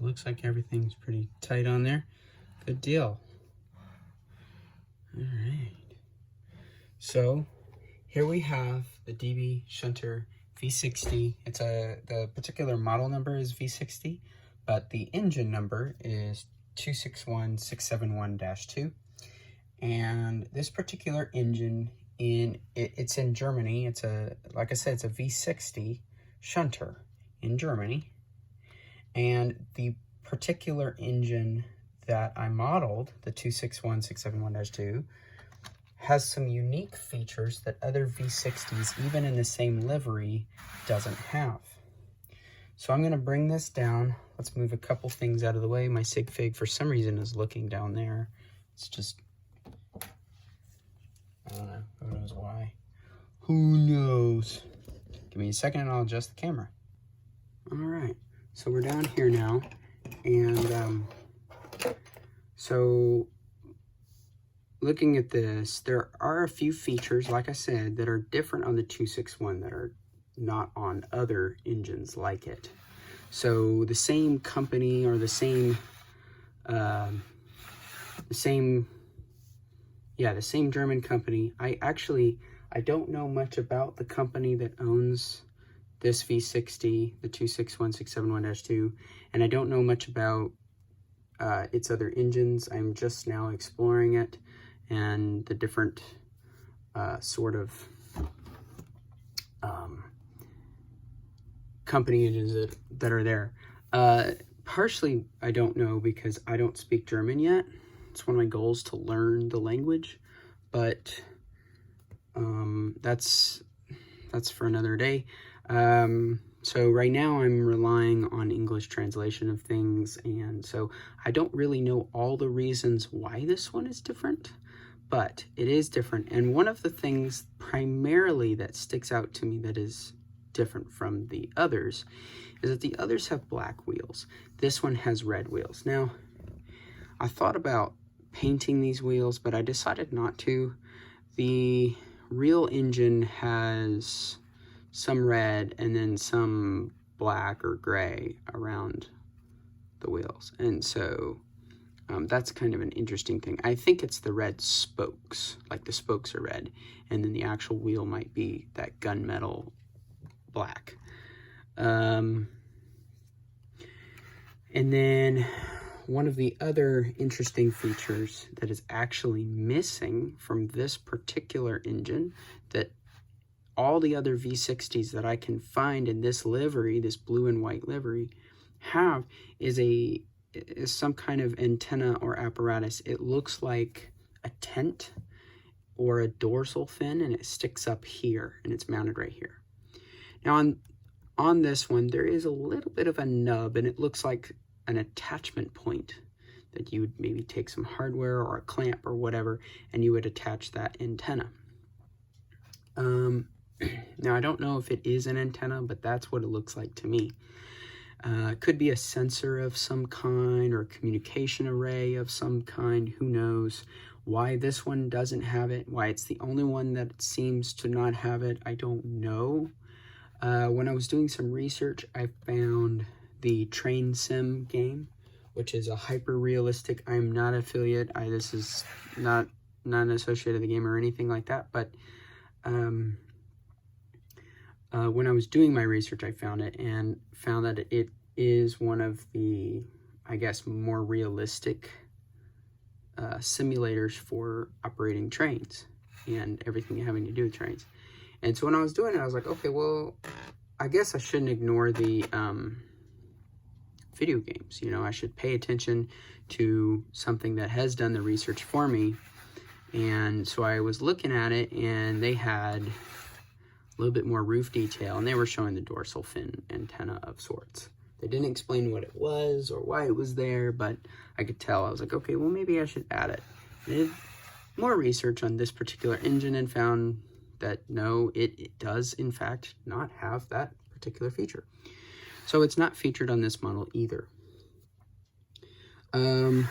So it looks like everything's pretty tight on there. Good deal. All right. So here we have the DB Shunter V60. The particular model number is V60, but the engine number is 261671-2. And this particular engine it's in Germany. Like I said, it's a V60 shunter in Germany. And the particular engine that I modeled, the 261671-2, has some unique features that other V60s, even in the same livery, doesn't have. So I'm going to bring this down. Let's move a couple things out of the way. My sig fig, for some reason, is looking down there. It's just, I don't know. Who knows why? Who knows? Give me a second and I'll adjust the camera. All right. So we're down here now. And so looking at this, there are a few features, like I said, that are different on the 261 that are not on other engines like it. So the same company or the same German company. I don't know much about the company that owns this V60, the 261671-2, and I don't know much about its other engines. I'm just now exploring it and the different sort of company engines that are there. Partially, I don't know because I don't speak German yet. It's one of my goals to learn the language, but that's for another day. So right now I'm relying on English translation of things, and so I don't really know all the reasons why this one is different, but it is different. And one of the things primarily that sticks out to me that is different from the others is that the others have black wheels. This one has red wheels. Now, I thought about painting these wheels, but I decided not to. The real engine has some red and then some black or gray around the wheels, and so that's kind of an interesting thing. I think it's the red spokes, like the spokes are red, and then the actual wheel might be that gunmetal black. And then one of the other interesting features that is actually missing from this particular engine that all the other V60s that I can find in this livery, this blue and white livery, have is some kind of antenna or apparatus. It looks like a tent or a dorsal fin, and it sticks up here, and it's mounted right here. Now on this one, there is a little bit of a nub, and it looks like an attachment point that you would maybe take some hardware or a clamp or whatever, and you would attach that antenna. Now, I don't know if it is an antenna, but that's what it looks like to me. It could be a sensor of some kind or a communication array of some kind. Who knows? Why this one doesn't have it, why it's the only one that seems to not have it, I don't know. When I was doing some research, I found the Train Sim game, which is a hyper-realistic. I'm not affiliate. This is not an associate of the game or anything like that, but when I was doing my research, I found it and found that it is one of the, I guess, more realistic simulators for operating trains and everything having to do with trains. And so when I was doing it, I was like, okay, well, I guess I shouldn't ignore the video games. You know, I should pay attention to something that has done the research for me. And so I was looking at it, and they had a little bit more roof detail, and they were showing the dorsal fin antenna of sorts. They didn't explain what it was or why it was there, but I could tell. I was like, okay, well, maybe I should add it. I did more research on this particular engine and found that no, it does, in fact, not have that particular feature. So it's not featured on this model either. Now,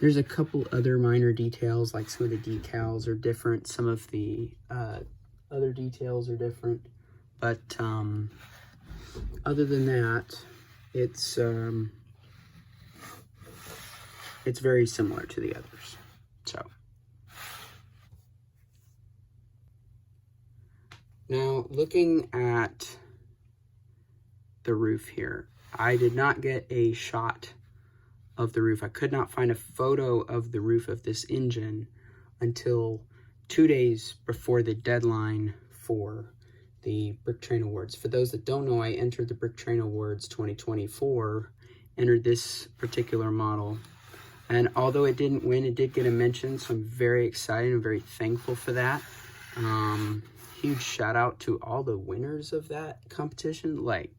there's a couple other minor details, like some of the decals are different. Some of the other details are different. But other than that, it's very similar to the others. So now looking at the roof here, I did not get a shot of the roof. I could not find a photo of the roof of this engine until 2 days before the deadline for the Brick Train Awards. For those that don't know, I entered the Brick Train Awards 2024, entered this particular model, and although it didn't win, it did get a mention, so I'm very excited and very thankful for that. Huge shout out to all the winners of that competition. Like,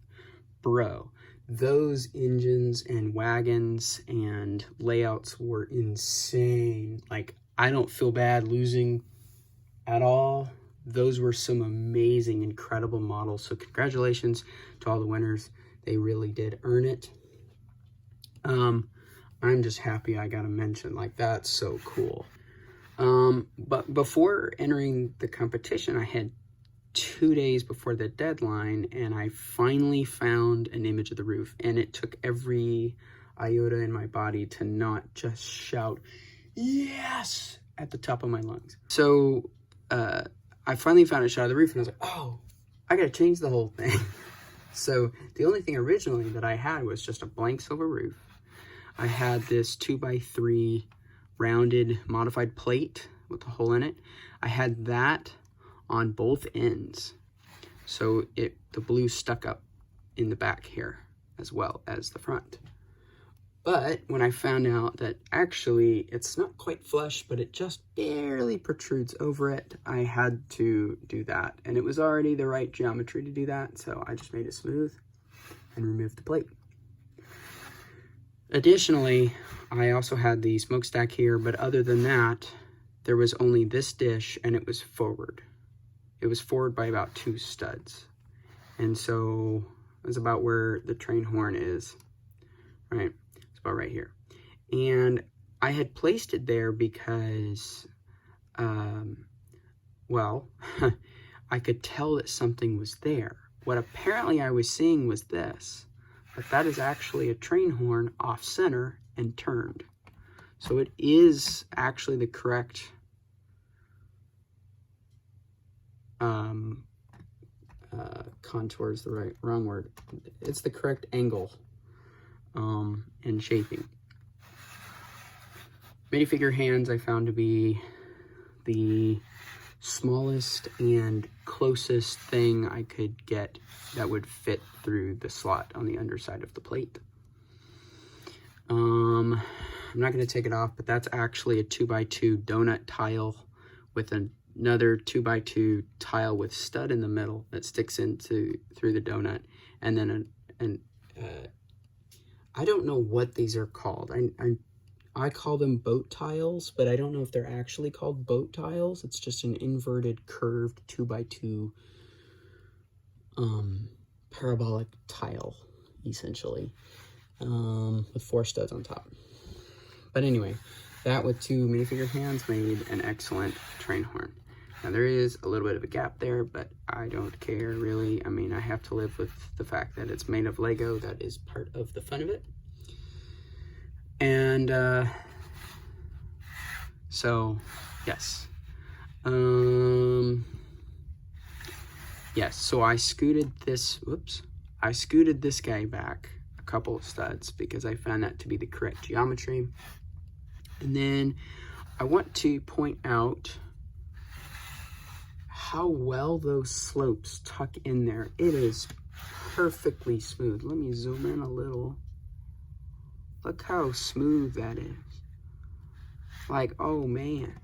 bro, those engines and wagons and layouts were insane. Like, I don't feel bad losing at all. Those were some amazing, incredible models. So congratulations to all the winners. They really did earn it. I'm just happy I got a mention. Like, that's so cool. But before entering the competition, I had 2 days before the deadline, and I finally found an image of the roof, and it took every iota in my body to not just shout yes at the top of my lungs. So I finally found a shot of the roof, and I was like, oh, I gotta change the whole thing. So the only thing originally that I had was just a blank silver roof. I had this 2x3 rounded modified plate with a hole in it. I had that on both ends, so the blue stuck up in the back here as well as the front. But when I found out that actually it's not quite flush, but it just barely protrudes over it, I had to do that, and it was already the right geometry to do that, so I just made it smooth and removed the plate. Additionally, I also had the smokestack here, but other than that, there was only this dish, and it was forward. It was forward by about 2 studs. And so it was about where the train horn is, right? It's about right here. And I had placed it there because, well, I could tell that something was there. What apparently I was seeing was this, but that is actually a train horn off center and turned. So it is actually the correct contour is the wrong word. It's the correct angle and shaping. Minifigure hands I found to be the smallest and closest thing I could get that would fit through the slot on the underside of the plate. I'm not going to take it off, but that's actually a 2x2 donut tile with another 2x2 tile with stud in the middle that sticks through the donut, and then I don't know what these are called. I call them boat tiles, but I don't know if they're actually called boat tiles. It's just an inverted, curved 2x2 parabolic tile, essentially, with 4 studs on top. But anyway, that with 2 minifigure hands made an excellent train horn. Now there is a little bit of a gap there, but I don't care really. I mean, I have to live with the fact that it's made of Lego. That is part of the fun of it. And so yes, yes, so I scooted this guy back a couple of studs because I found that to be the correct geometry. And then I want to point out how well those slopes tuck in there. It is perfectly smooth. Let me zoom in a little. Look how smooth that is. Like, oh man.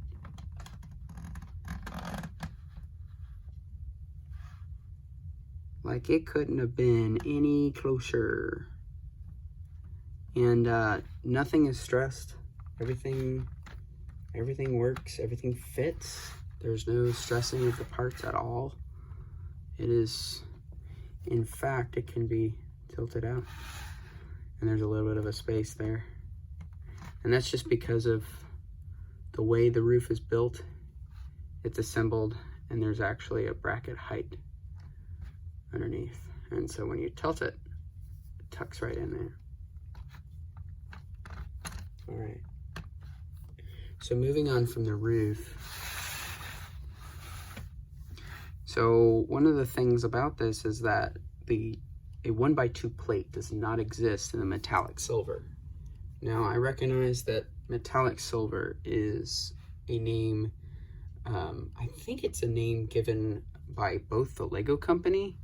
Like, it couldn't have been any closer. And nothing is stressed. Everything works, everything fits. There's no stressing of the parts at all. It is, in fact, it can be tilted out. And there's a little bit of a space there. And that's just because of the way the roof is built. It's assembled, and there's actually a bracket height underneath. And so when you tilt it tucks right in there. All right. So moving on from the roof. So one of the things about this is that a 1x2 plate does not exist in the metallic silver. Now I recognize that metallic silver is a name, I think it's a name given by both the Lego company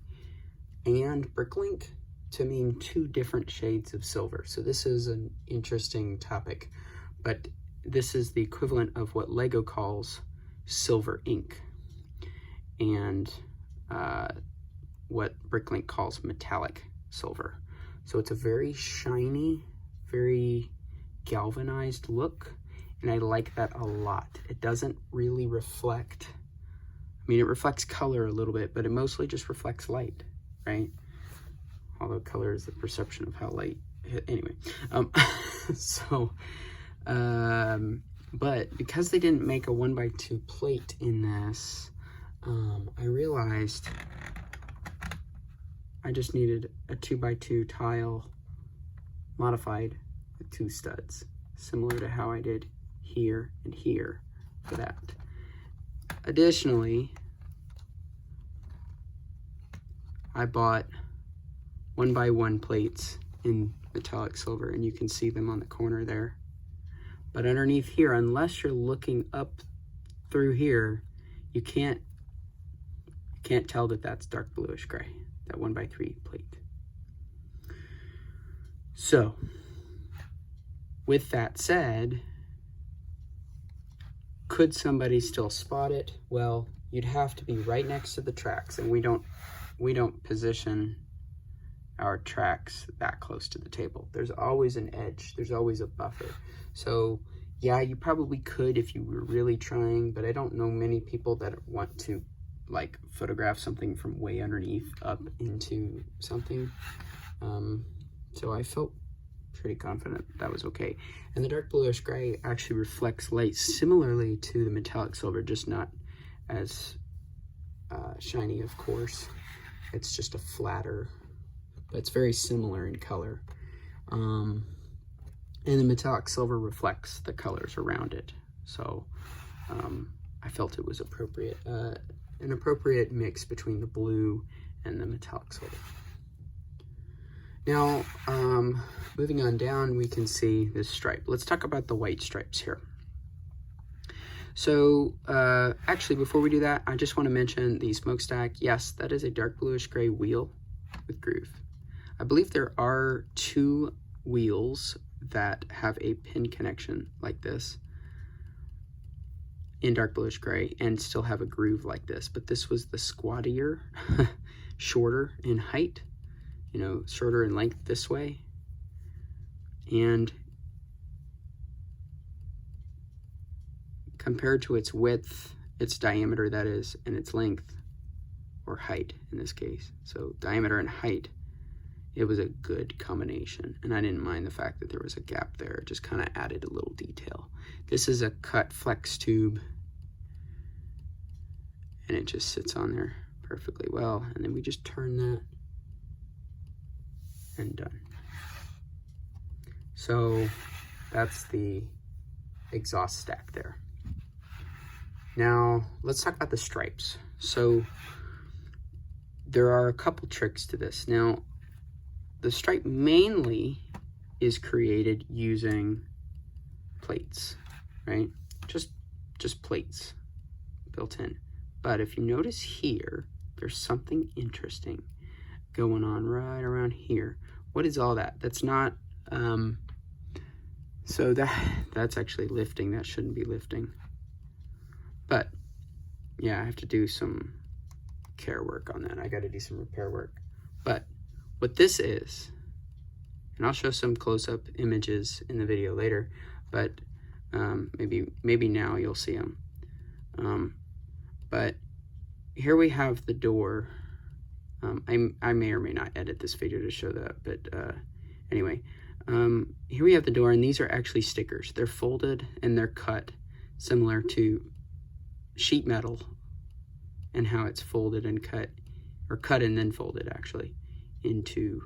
and Bricklink to mean two different shades of silver. So this is an interesting topic, but this is the equivalent of what Lego calls silver ink, and what Bricklink calls metallic silver. So it's a very shiny, very galvanized look, and I like that a lot. It doesn't really reflect, I mean, it reflects color a little bit, but it mostly just reflects light, right? Although color is the perception of how light hit. Anyway, but because they didn't make a 1x2 plate in this, I realized I just needed a 2x2 tile modified with 2 studs, similar to how I did here and here for that. Additionally, I bought 1x1 plates in metallic silver, and you can see them on the corner there. But underneath here, unless you're looking up through here, you can't tell that that's dark bluish gray, that 1x3 plate. So, with that said, could somebody still spot it? Well, you'd have to be right next to the tracks, and we don't position our tracks that close to the table. There's always an edge, there's always a buffer. So yeah, you probably could if you were really trying, but I don't know many people that want to like photograph something from way underneath up into something. So I felt pretty confident that was okay. And the dark bluish gray actually reflects light similarly to the metallic silver, just not as shiny, of course. It's just a flatter, but it's very similar in color. And the metallic silver reflects the colors around it. So I felt it was appropriate, an appropriate mix between the blue and the metallic silver. Now, moving on down, we can see this stripe. Let's talk about the white stripes here. So actually, before we do that, I just want to mention the smokestack. Yes, that is a dark bluish gray wheel with groove. I believe there are 2 wheels that have a pin connection like this in dark bluish gray and still have a groove like this, but this was the squattier, shorter in height, you know, shorter in length this way, and compared to its width, its diameter that is, and its length, or height in this case, so diameter and height, it was a good combination, and I didn't mind the fact that there was a gap there. It just kind of added a little detail. This is a cut flex tube, and it just sits on there perfectly well, and then we just turn that, and done. So that's the exhaust stack there. Now let's talk about the stripes. So there are a couple tricks to this. Now, the stripe mainly is created using plates, right? Just plates built in. But if you notice here, there's something interesting going on right around here. What is all that? That's not, so that's actually lifting. That shouldn't be lifting. But yeah, I have to do some care work on that. I got to do some repair work. But what this is, and I'll show some close-up images in the video later, but maybe now you'll see them. But here we have the door. I may or may not edit this video to show that, but anyway, here we have the door, and these are actually stickers. They're folded and they're cut similar to sheet metal and how it's folded and cut, or cut and then folded actually, into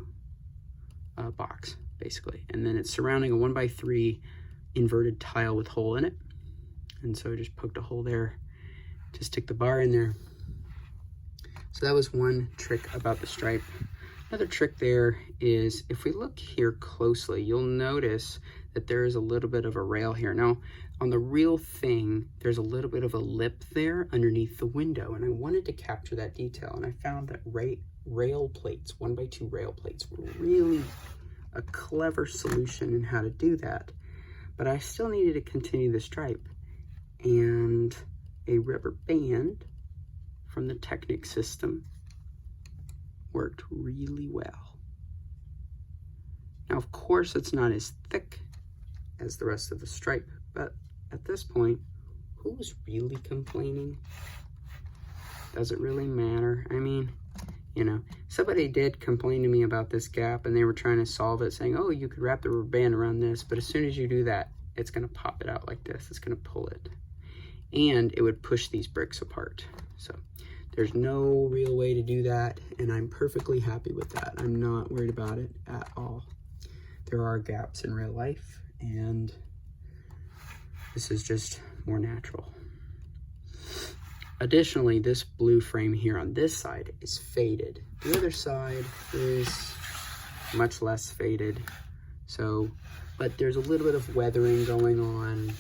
box, basically. And then it's surrounding a 1x3 inverted tile with hole in it. And so I just poked a hole there to stick the bar in there. So that was one trick about the stripe. Another trick there is, if we look here closely, you'll notice that there is a little bit of a rail here. Now, on the real thing, there's a little bit of a lip there underneath the window, and I wanted to capture that detail, and I found that rail plates, 1x2 rail plates, were really a clever solution in how to do that. But I still needed to continue the stripe, and a rubber band from the Technic system worked really well. Now, of course, it's not as thick as the rest of the stripe, but at this point, who's really complaining? Does it really matter? I mean, you know, somebody did complain to me about this gap, and they were trying to solve it, saying, oh, you could wrap the rubber band around this, but as soon as you do that, it's gonna pop it out like this. It's gonna pull it. And it would push these bricks apart. So there's no real way to do that, and I'm perfectly happy with that. I'm not worried about it at all. There are gaps in real life, and this is just more natural. Additionally, this blue frame here on this side is faded. The other side is much less faded. So, but there's a little bit of weathering going on.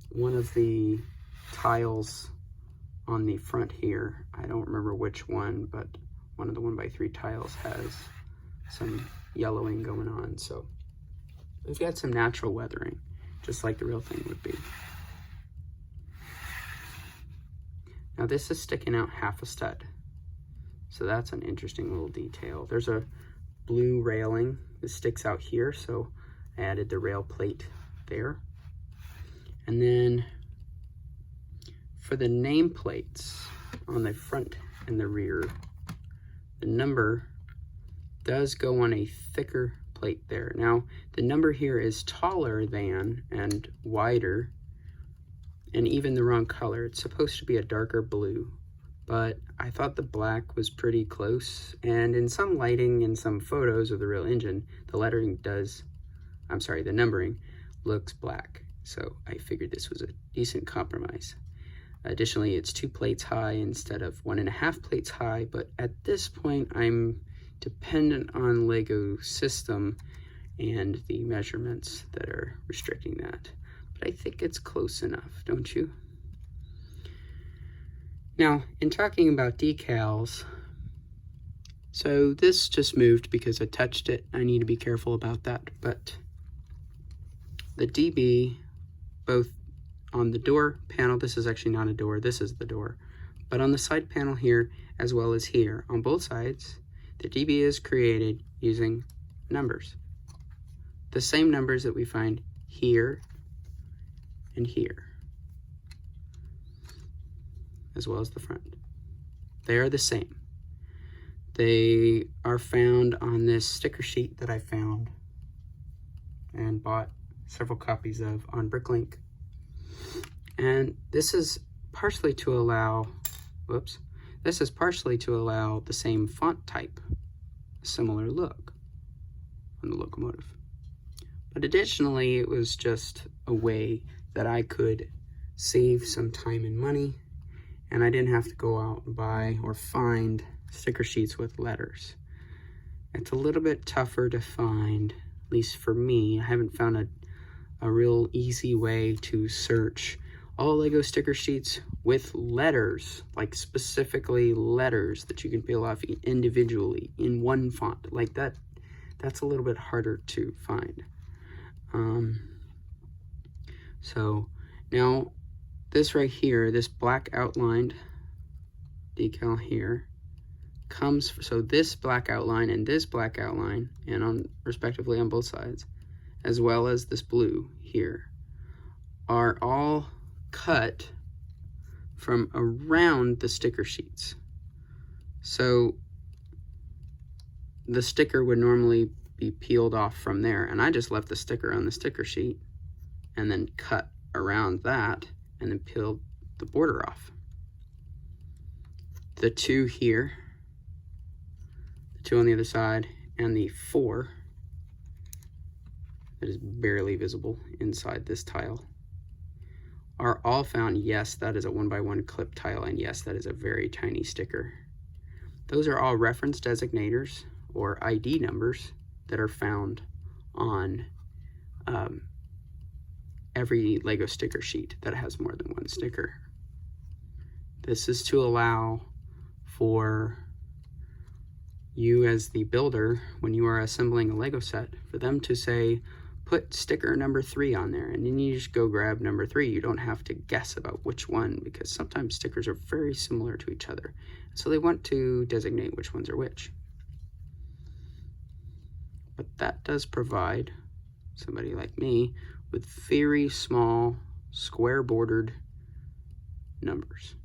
One of the tiles on the front here, I don't remember which one, but one of the 1x3 tiles has some yellowing going on. So we've got some natural weathering, just like the real thing would be. Now this is sticking out half a stud. So that's an interesting little detail. There's a blue railing that sticks out here, so I added the rail plate there. And then for the name plates on the front and the rear, the number does go on a thicker plate there. Now, the number here is taller than and wider, and even the wrong color. It's supposed to be a darker blue, but I thought the black was pretty close, and in some lighting and some photos of the real engine, the numbering looks black. So I figured this was a decent compromise. Additionally, it's 2 plates high instead of 1.5 plates high, but at this point, I'm dependent on LEGO system and the measurements that are restricting that. But I think it's close enough, don't you? Now, in talking about decals, so this just moved because I touched it. I need to be careful about that, but the DB, both on the door panel, this is actually not a door, this is the door, but on the side panel here, as well as here, on both sides, the DB is created using numbers. The same numbers that we find here and here, as well as the front. They are the same. They are found on this sticker sheet that I found and bought several copies of on Bricklink. And this is partially to allow, the same font type, similar look on the locomotive. But additionally, it was just a way that I could save some time and money, and I didn't have to go out and buy or find sticker sheets with letters. It's a little bit tougher to find, at least for me. I haven't found a real easy way to search all LEGO sticker sheets with letters, like specifically letters that you can peel off individually in one font. Like that's a little bit harder to find. So now this right here, this black outlined decal here comes, so this black outline and this black outline, and on respectively on both sides, as well as this blue here, are all cut from around the sticker sheets. So the sticker would normally be peeled off from there, and I just left the sticker on the sticker sheet and then cut around that and then peeled the border off. The two here, the two on the other side, and the 4 that is barely visible inside this tile are all found. Yes, that is a 1x1 clip tile, and yes, that is a very tiny sticker. Those are all reference designators or ID numbers that are found on every Lego sticker sheet that has more than one sticker. This is to allow for you as the builder, when you are assembling a Lego set, for them to say, put sticker number 3 on there, and then you just go grab number 3. You don't have to guess about which one, because sometimes stickers are very similar to each other. So they want to designate which ones are which. But that does provide somebody like me with very small square bordered numbers.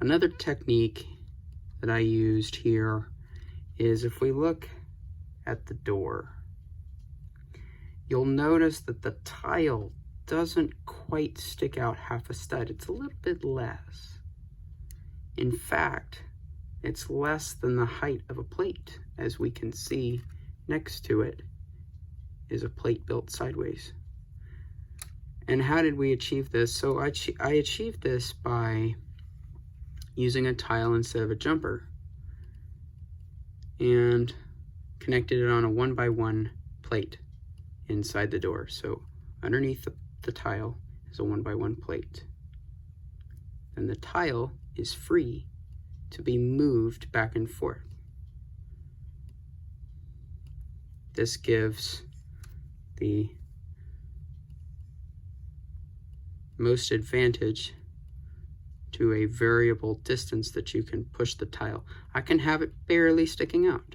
Another technique that I used here is, if we look at the door, you'll notice that the tile doesn't quite stick out half a stud. It's a little bit less. In fact, it's less than the height of a plate. As we can see, next to it is a plate built sideways. And how did we achieve this? So I achieved this by using a tile instead of a jumper, and connected it on a 1x1 plate inside the door. So underneath the tile is a 1x1 plate. And the tile is free to be moved back and forth. This gives the most advantage to a variable distance that you can push the tile. I can have it barely sticking out,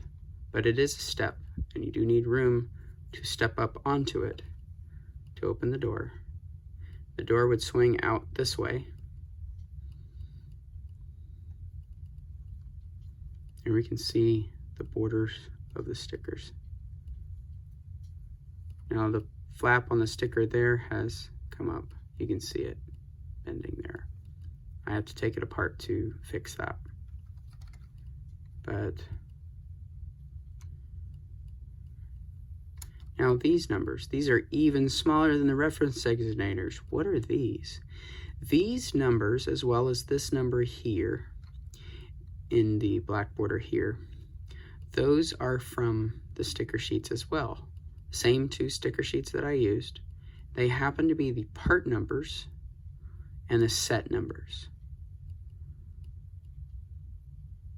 but it is a step, and you do need room to step up onto it to open the door. The door would swing out this way, and we can see the borders of the stickers. Now the flap on the sticker there has come up. You can see it bending there. I have to take it apart to fix that. But now these numbers, these are even smaller than the reference designators. What are these? These numbers, as well as this number here in the black border here, those are from the sticker sheets as well. Same 2 sticker sheets that I used. They happen to be the part numbers and the set numbers.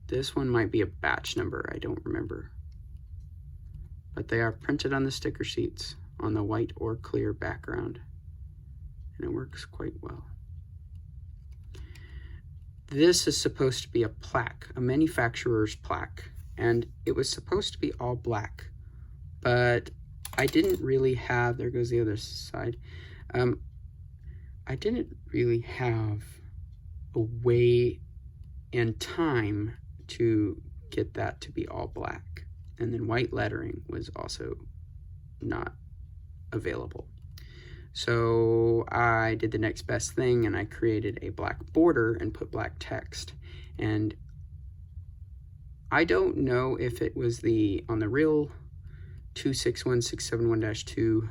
This one might be a batch number, I don't remember. But they are printed on the sticker sheets on the white or clear background, and it works quite well. This is supposed to be a plaque, a manufacturer's plaque, and it was supposed to be all black, but I didn't really have, there goes the other side, I didn't really have a way and time to get that to be all black. And then white lettering was also not available. So I did the next best thing, and I created a black border and put black text. And I don't know if it was on the real 261671-2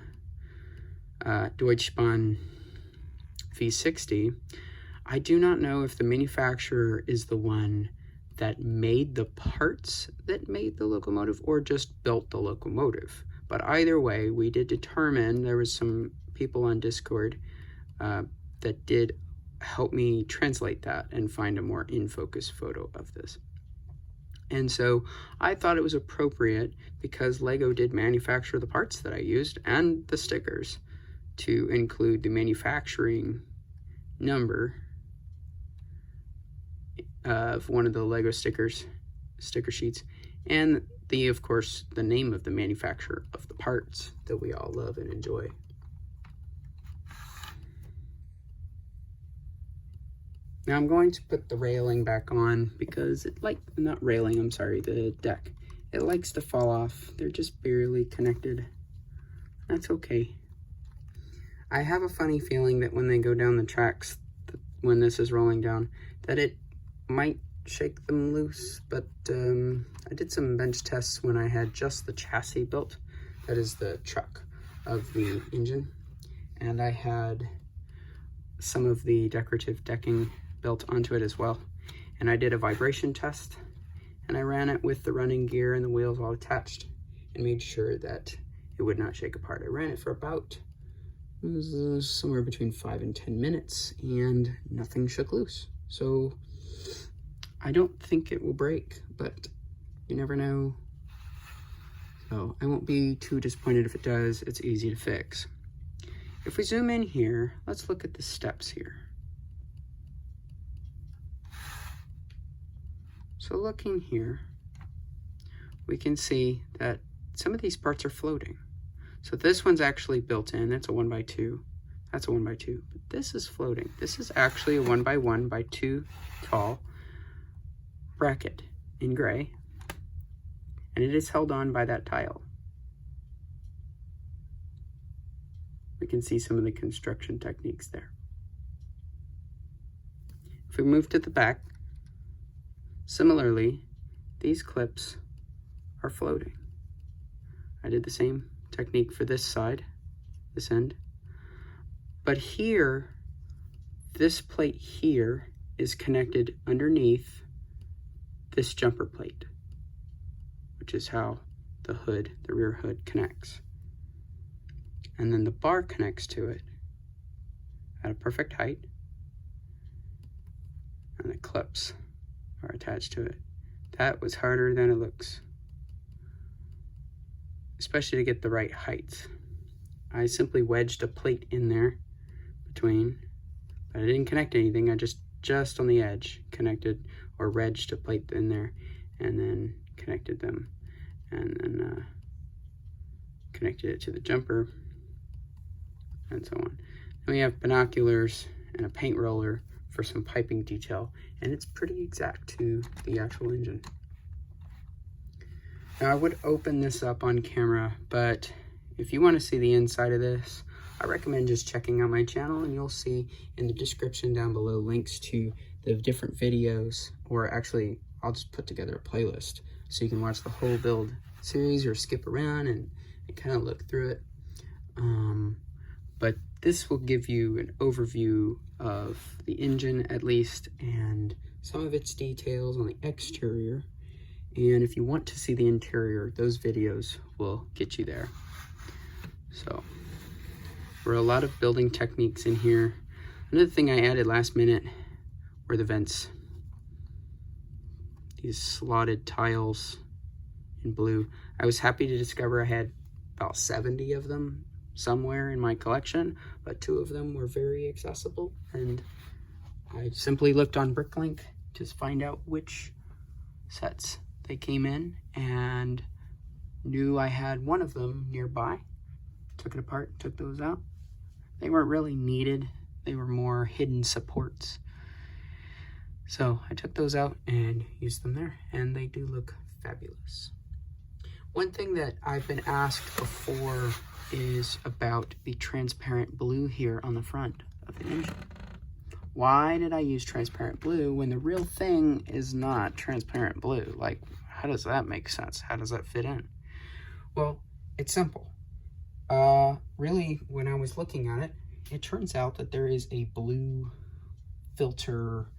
Deutschbahn V60, I do not know if the manufacturer is the one that made the parts that made the locomotive or just built the locomotive. But either way, we did determine, there was some people on Discord that did help me translate that and find a more in-focus photo of this. And so I thought it was appropriate, because Lego did manufacture the parts that I used and the stickers, to include the manufacturing number of one of the Lego sticker sheets, and of course, the name of the manufacturer of the parts that we all love and enjoy. Now I'm going to put the railing back on, because the deck. It likes to fall off. They're just barely connected. That's okay. I have a funny feeling that when they go down the tracks, when this is rolling down, that it might shake them loose, but I did some bench tests when I had just the chassis built. That is the truck of the engine. And I had some of the decorative decking built onto it as well. And I did a vibration test, and I ran it with the running gear and the wheels all attached and made sure that it would not shake apart. I ran it for about somewhere between 5 and 10 minutes, and nothing shook loose. So I don't think it will break, but you never know. So I won't be too disappointed if it does. It's easy to fix. If we zoom in here, let's look at the steps here. So looking here, we can see that some of these parts are floating. So this one's actually built in. It's a 1x2. That's a 1x2. But this is floating. This is actually a 1x1x2 tall bracket in gray. And it is held on by that tile. We can see some of the construction techniques there. If we move to the back, similarly, these clips are floating. I did the same technique for this side, this end. But here, this plate here is connected underneath this jumper plate, which is how the hood, the rear hood, connects. And then the bar connects to it at a perfect height, and the clips are attached to it. That was harder than it looks, especially to get the right height. I simply wedged a plate in there between, but I didn't connect anything. I just on the edge connected or wedged a plate in there, and then connected them, and then connected it to the jumper, and so on. Then we have binoculars and a paint roller for some piping detail, and it's pretty exact to the actual engine. Now I would open this up on camera, but if you want to see the inside of this, I recommend just checking out my channel, and you'll see in the description down below links to the different videos, or actually I'll just put together a playlist so you can watch the whole build series or skip around and kind of look through it. But this will give you an overview of the engine at least, and some of its details on the exterior. And if you want to see the interior, those videos will get you there. So there are a lot of building techniques in here. Another thing I added last minute were the vents. These slotted tiles in blue. I was happy to discover I had about 70 of them somewhere in my collection, but 2 of them were very accessible, and I simply looked on Bricklink to find out which sets they came in, and knew I had one of them nearby. Took it apart, took those out. They weren't really needed. They were more hidden supports. So I took those out and used them there, and they do look fabulous. One thing that I've been asked before is about the transparent blue here on the front of the engine. Why did I use transparent blue when the real thing is not transparent blue? Like, how does that make sense? How does that fit in? Well, it's simple. Really, when I was looking at it, it turns out that there is a blue filter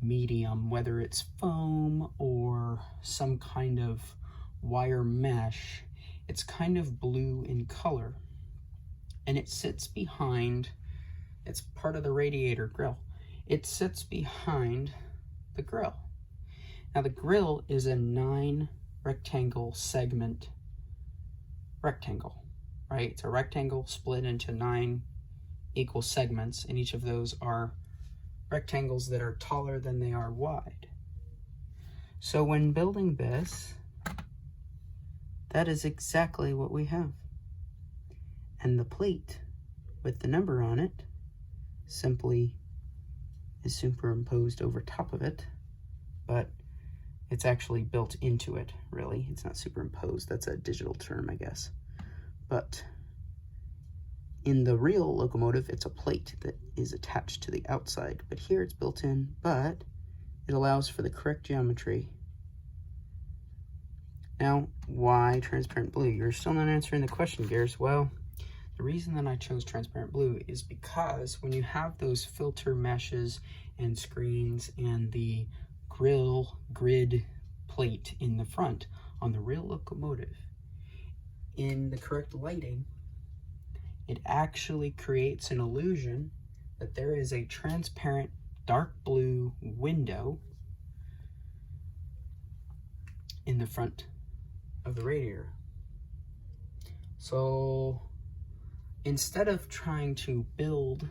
medium, whether it's foam or some kind of wire mesh. It's kind of blue in color, and it sits behind, it's part of the radiator grill. It sits behind the grill. Now the grill is a 9 rectangle segment rectangle, right? It's a rectangle split into 9 equal segments, and each of those are rectangles that are taller than they are wide. So when building this, that is exactly what we have. And the plate with the number on it simply is superimposed over top of it, but it's actually built into it, really. It's not superimposed. That's a digital term, I guess. But in the real locomotive, it's a plate that is attached to the outside. But here it's built in, but it allows for the correct geometry. Now, why transparent blue? You're still not answering the question, Gears. Well, the reason that I chose transparent blue is because when you have those filter meshes and screens and the grill grid plate in the front on the real locomotive, in the correct lighting, it actually creates an illusion that there is a transparent dark blue window in the front of the radiator. So instead of trying to build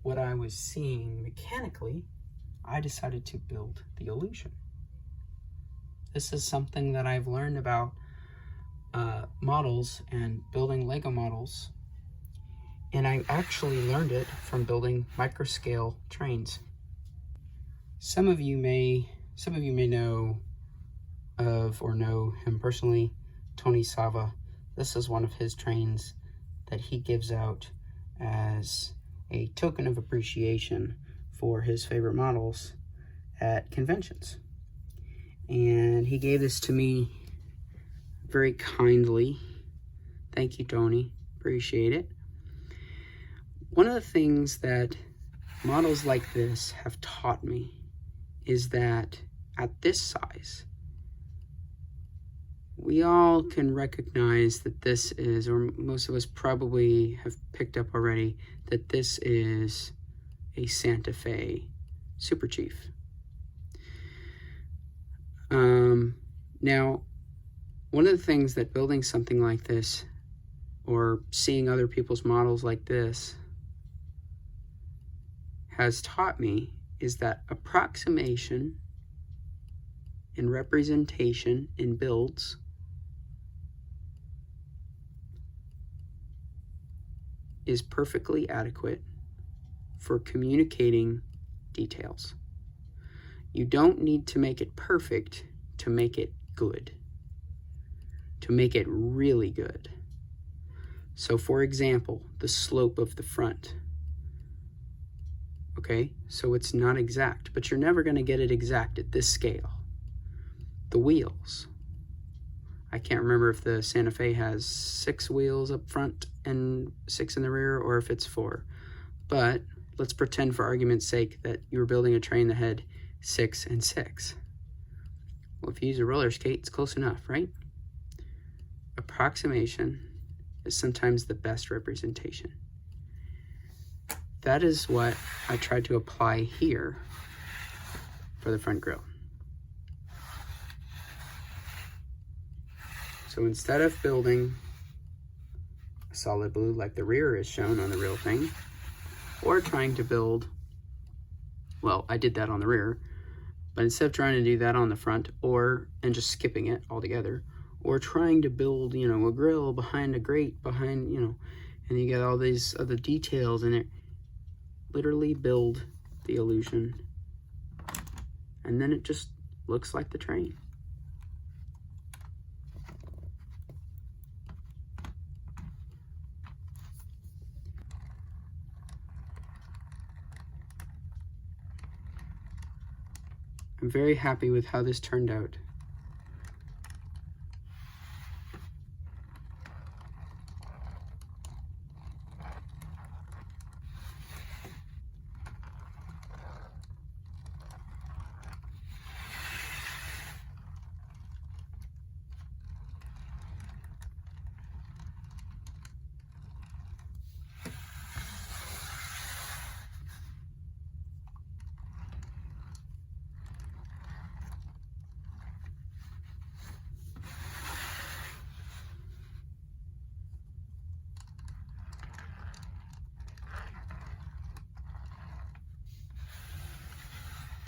what I was seeing mechanically, I decided to build the illusion. This is something that I've learned about models and building Lego models, and I actually learned it from building microscale trains. Some of you may know of or know him personally, Tony Sava. This is one of his trains that he gives out as a token of appreciation for his favorite models at conventions. And he gave this to me very kindly. Thank you, Tony. Appreciate it. One of the things that models like this have taught me is that at this size, we all can recognize that this is, or most of us probably have picked up already, that this is a Santa Fe Super Chief. Now, one of the things that building something like this, or seeing other people's models like this, has taught me is that approximation and representation in builds is perfectly adequate for communicating details. You don't need to make it perfect to make it good, to make it really good. So for example, the slope of the front. Okay, so it's not exact, but you're never going to get it exact at this scale. The wheels. I can't remember if the Santa Fe has 6 wheels up front and 6 in the rear, or if it's 4. But let's pretend for argument's sake that you were building a train that had 6 and 6. Well, if you use a roller skate, it's close enough, right? Approximation is sometimes the best representation. That is what I tried to apply here for the front grille. So instead of building a solid blue like the rear is shown on the real thing, or trying to build, well, I did that on the rear, but instead of trying to do that on the front, and just skipping it altogether, or trying to build, a grill behind a grate, behind, and you got all these other details in it, literally build the illusion, and then it just looks like the train. I'm very happy with how this turned out.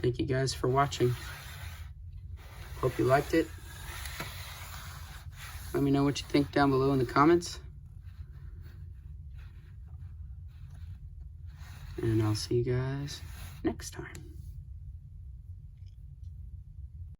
Thank you guys for watching. Hope you liked it. Let me know what you think down below in the comments. And I'll see you guys next time.